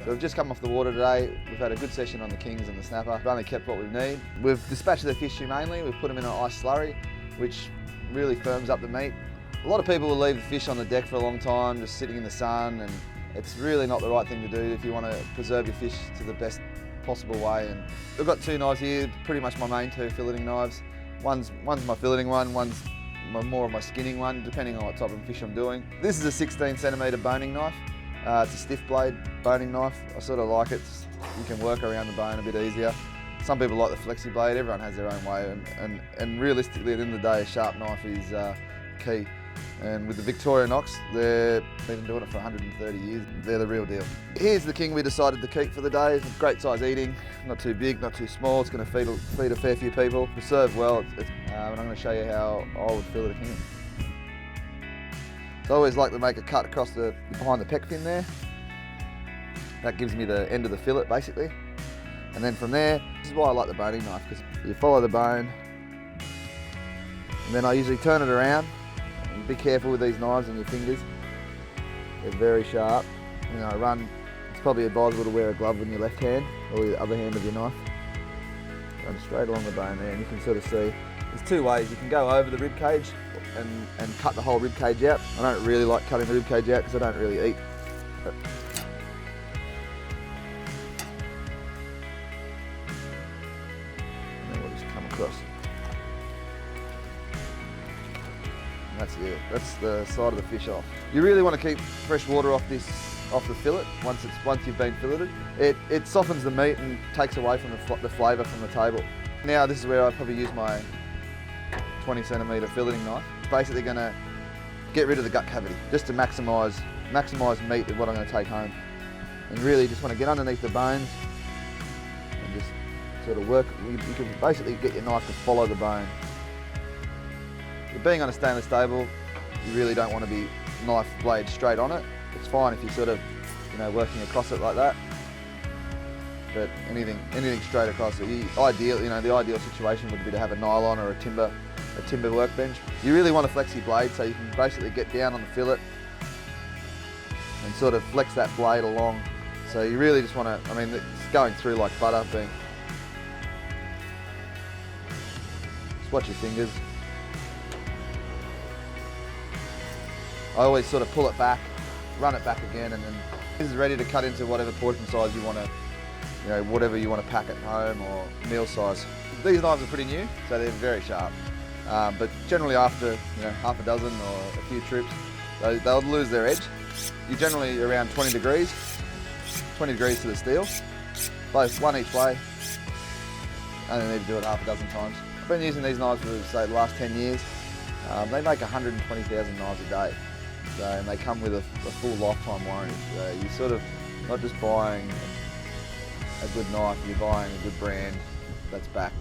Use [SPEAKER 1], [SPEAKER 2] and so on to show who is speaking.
[SPEAKER 1] So we've just come off the water today. We've had a good session on the kings and the snapper. We've only kept what we need. We've dispatched the fish humanely. We've put them in an ice slurry, which really firms up the meat. A lot of people will leave the fish on the deck for a long time, just sitting in the sun, and it's really not the right thing to do if you want to preserve your fish to the best possible way. And I've got two knives here, pretty much my main two filleting knives. One's my filleting one, one's more of my skinning one, depending on what type of fish I'm doing. This is a 16cm boning knife. It's a stiff blade boning knife. I sort of like it. You can work around the bone a bit easier. Some people like the flexi blade. Everyone has their own way, and realistically, at the end of the day, a sharp knife is key. And with the Victorinox, they've been doing it for 130 years. They're the real deal. Here's the king we decided to keep for the day. It's a great size eating, not too big, not too small. It's going to feed a fair few people. Preserve well, and I'm going to show you how I would fillet a king. So I always like to make a cut across behind the pec fin there. That gives me the end of the fillet basically. And then from there, this is why I like the boning knife, because you follow the bone, and then I usually turn it around. And be careful with these knives and your fingers. They're very sharp. You know, it's probably advisable to wear a glove in your left hand or the other hand of your knife. Run straight along the bone there, and you can sort of see. There's two ways. You can go over the rib cage and cut the whole rib cage out. I don't really like cutting the rib cage out because I don't really eat. But and then we'll just come across. And that's it. That's the side of the fish off. You really want to keep fresh water off the fillet once you've been filleted. It softens the meat and takes away from the flavour from the table. Now this is where I probably use my 20cm filleting knife. Basically going to get rid of the gut cavity just to maximise meat of what I'm going to take home. And really just want to get underneath the bones and just sort of work. You can basically get your knife to follow the bone. But being on a stainless table, you really don't want to be knife blade straight on it. It's fine if you're sort of, working across it like that. But anything straight across it, the ideal situation would be to have a nylon or a timber workbench. You really want a flexi blade so you can basically get down on the fillet and sort of flex that blade along. So you really just want to, it's going through like butter. Just watch your fingers. I always sort of pull it back, run it back again, and then this is ready to cut into whatever portion size you want to, whatever you want to pack at home or meal size. These knives are pretty new, so they're very sharp. But generally after half a dozen or a few trips, they'll lose their edge. You're generally around 20 degrees to the steel, both one each way. I only need to do it half a dozen times. I've been using these knives for say the last 10 years. They make 120,000 knives a day, and they come with a full lifetime warranty. So you're sort of not just buying a good knife, you're buying a good brand that's backed.